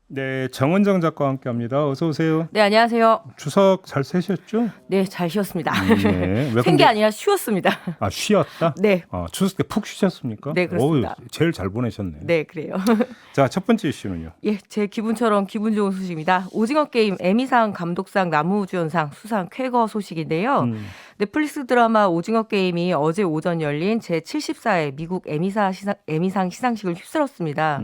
네, 정은정 작가와 함께합니다. 어서 오세요. 네, 안녕하세요. 추석 잘 새셨죠? 네, 잘 쉬었습니다. 네. 왜 샌 게 아니라 쉬었습니다. 아, 쉬었다? 네. 추석 때 푹 쉬셨습니까? 네, 그렇습니다. 제일 잘 보내셨네요. 네, 그래요. 자, 첫 번째 이슈는요. 예, 제 기분처럼 기분 좋은 소식입니다. 오징어 게임 에미상 감독상 나무주연상 수상 쾌거 소식인데요. 넷플릭스 드라마 오징어 게임이 어제 오전 열린 제74회 미국 에미상 시상식을 휩쓸었습니다.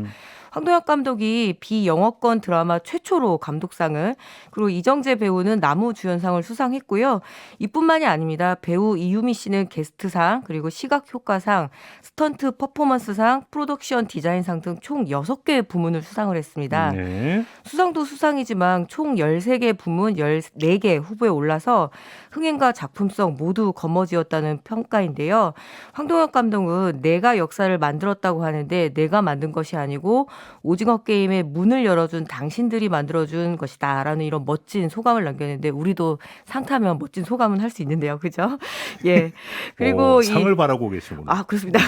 황동혁 감독이 비영어권 드라마 최초로 감독상을, 그리고 이정재 배우는 나무주연상을 수상했고요. 이뿐만이 아닙니다. 배우 이유미 씨는 게스트상, 그리고 시각효과상, 스턴트 퍼포먼스상, 프로덕션 디자인상 등 총 6개 부문을 수상을 했습니다. 네. 수상도 수상이지만 총 13개 부문 14개 후보에 올라서 흥행과 작품성 모두 거머쥐었다는 평가인데요. 황동혁 감독은 내가 역사를 만들었다고 하는데 내가 만든 것이 아니고 오징어 게임의 문을 열어준 당신들이 만들어준 것이다 라는 이런 멋진 소감을 남겼는데, 우리도 상 타면 멋진 소감은 할 수 있는데요. 그죠? 예. 그리고 상을 바라고 계시구나. 그렇습니다.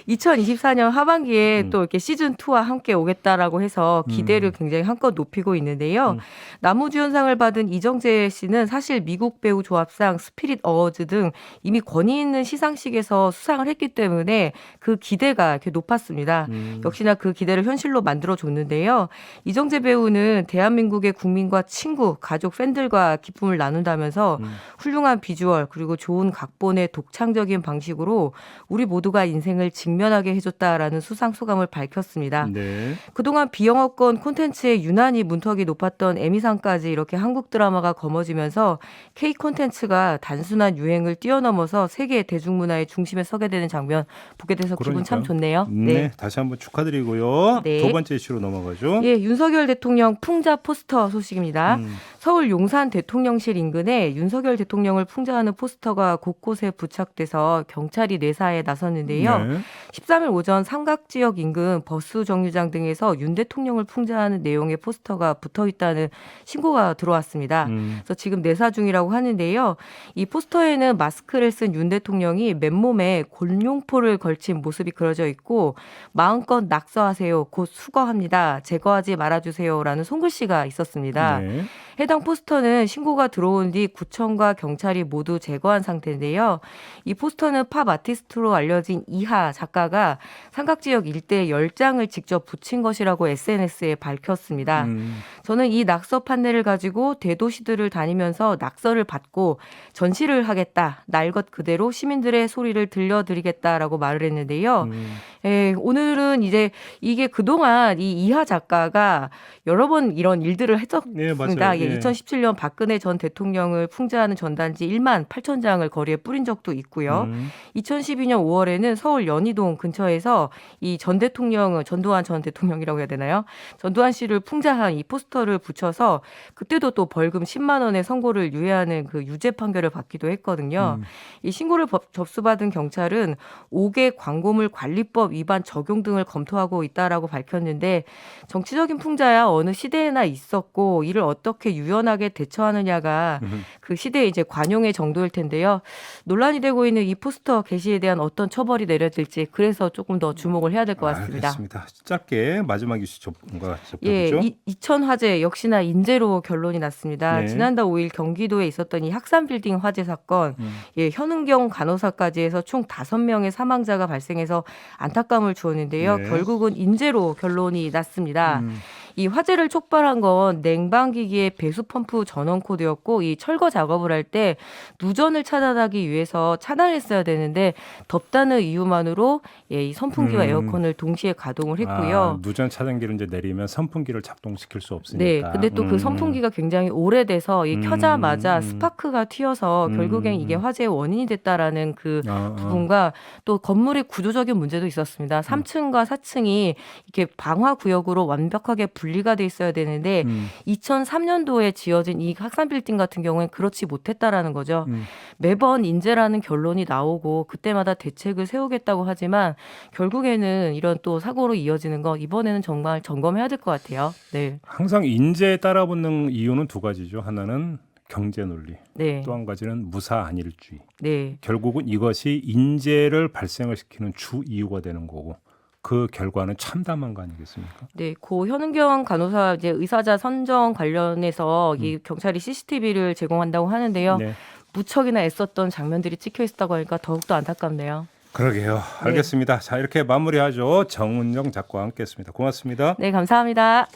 2024년 하반기에 또 이렇게 시즌2와 함께 오겠다라고 해서 기대를 굉장히 한껏 높이고 있는데요. 나무주연상을 받은 이정재 씨는 사실 미국 배우 조합상, 스피릿 어워즈 등 이미 권위 있는 시상식에서 수상을 했기 때문에 그 기대가 이렇게 높았습니다. 역시나 그 기대를 현실로 만들어줬는데요. 이정재 배우는 대한민국의 국민과 친구, 가족, 팬들과 기쁨을 나눈다면서 훌륭한 비주얼 그리고 좋은 각본의 독창적인 방식으로 우리 모두가 인생을 직면하게 해줬다라는 수상 소감을 밝혔습니다. 네. 그동안 비영어권 콘텐츠에 유난히 문턱이 높았던 에미상까지 이렇게 한국 드라마가 거머쥐면서 K 콘텐츠가 단순한 유행을 뛰어넘어서 세계 대중문화의 중심에 서게 되는 장면 보게 돼서 기분 참 좋네요. 네. 다시 한번 축하드리고요. 네. 두 번째 이슈로 넘어가죠. 예, 윤석열 대통령 풍자 포스터 소식입니다. 서울 용산 대통령실 인근에 윤석열 대통령을 풍자하는 포스터가 곳곳에 부착돼서 경찰이 내사에 나섰는데요. 네. 13일 오전 삼각지역 인근 버스 정류장 등에서 윤 대통령을 풍자하는 내용의 포스터가 붙어 있다는 신고가 들어왔습니다. 그래서 지금 내사 중이라고 하는데요. 이 포스터에는 마스크를 쓴 윤 대통령이 맨몸에 곤룡포를 걸친 모습이 그려져 있고, 마음껏 낙서하세요. 곧 수거합니다. 제거하지 말아주세요라는 손글씨가 있었습니다. 네. 해당 포스터는 신고가 들어온 뒤 구청과 경찰이 모두 제거한 상태인데요. 이 포스터는 팝 아티스트로 알려진 이하 작가가 삼각지역 일대에 10장을 직접 붙인 것이라고 SNS에 밝혔습니다. 저는 이 낙서 판넬을 가지고 대도시들을 다니면서 낙서를 받고 전시를 하겠다. 날 것 그대로 시민들의 소리를 들려드리겠다라고 말을 했는데요. 오늘은 이제 이게 그동안 이 이하 작가가 여러 번 이런 일들을 네, 했었습니다. 맞아요. 예. 2017년 박근혜 전 대통령을 풍자하는 전단지 1만 8천 장을 거리에 뿌린 적도 있고요. 2012년 5월에는 서울 연희동 근처에서 이 전 대통령을, 전두환 전 대통령이라고 해야 되나요? 전두환 씨를 풍자한 이 포스터를 붙여서 그때도 또 벌금 10만 원의 선고를 유예하는 그 유죄 판결을 받기도 했거든요. 이 신고를 접수받은 경찰은 5개 광고물 관리법 위반 적용 등을 검토하고 있다라고 밝혔는데, 정치적인 풍자야 어느 시대에나 있었고 이를 어떻게 유연하게 대처하느냐가 그 시대의 이제 관용의 정도일 텐데요. 논란이 되고 있는 이 포스터 게시에 대한 어떤 처벌이 내려질지, 그래서 조금 더 주목을 해야 될 것 같습니다. 알겠습니다. 짧게 마지막 이슈 뭔가 예, 접해보죠. 이천 화재 역시나 인재로 결론이 났습니다. 네. 지난달 5일 경기도에 있었던 이 학산 빌딩 화재 사건, 현은경 간호사까지 해서 총 5명의 사망자가 발생해서 안타까움을 주었는데요. 네. 결국은 인재로 결론이 났습니다. 이 화재를 촉발한 건 냉방기기의 배수 펌프 전원 코드였고, 이 철거 작업을 할 때 누전을 차단하기 위해서 차단했어야 되는데 덥다는 이유만으로 이 선풍기와 에어컨을 동시에 가동을 했고요. 누전 차단기를 이제 내리면 선풍기를 작동시킬 수 없으니까. 네, 근데 또 그 선풍기가 굉장히 오래돼서 이 켜자마자 스파크가 튀어서 결국엔 이게 화재의 원인이 됐다라는 그 부분과, 또 건물의 구조적인 문제도 있었습니다. 3층과 4층이 이렇게 방화 구역으로 완벽하게 분리가 돼 있어야 되는데 2003년도에 지어진 이 학산 빌딩 같은 경우엔 그렇지 못했다라는 거죠. 매번 인재라는 결론이 나오고 그때마다 대책을 세우겠다고 하지만 결국에는 이런 또 사고로 이어지는 거, 이번에는 정말 점검해야 될 것 같아요. 네. 항상 인재에 따라붙는 이유는 두 가지죠. 하나는 경제 논리, 네. 또 한 가지는 무사 안일주의. 네. 결국은 이것이 인재를 발생을 시키는 주 이유가 되는 거고, 그 결과는 참담한 거 아니겠습니까? 네, 고 현은경 간호사 이제 의사자 선정 관련해서 이 경찰이 CCTV를 제공한다고 하는데요. 네. 무척이나 애썼던 장면들이 찍혀 있었다고 하니까 더욱더 안타깝네요. 그러게요. 알겠습니다. 자, 이렇게 마무리하죠. 정은정 작가와 함께했습니다. 고맙습니다. 네, 감사합니다.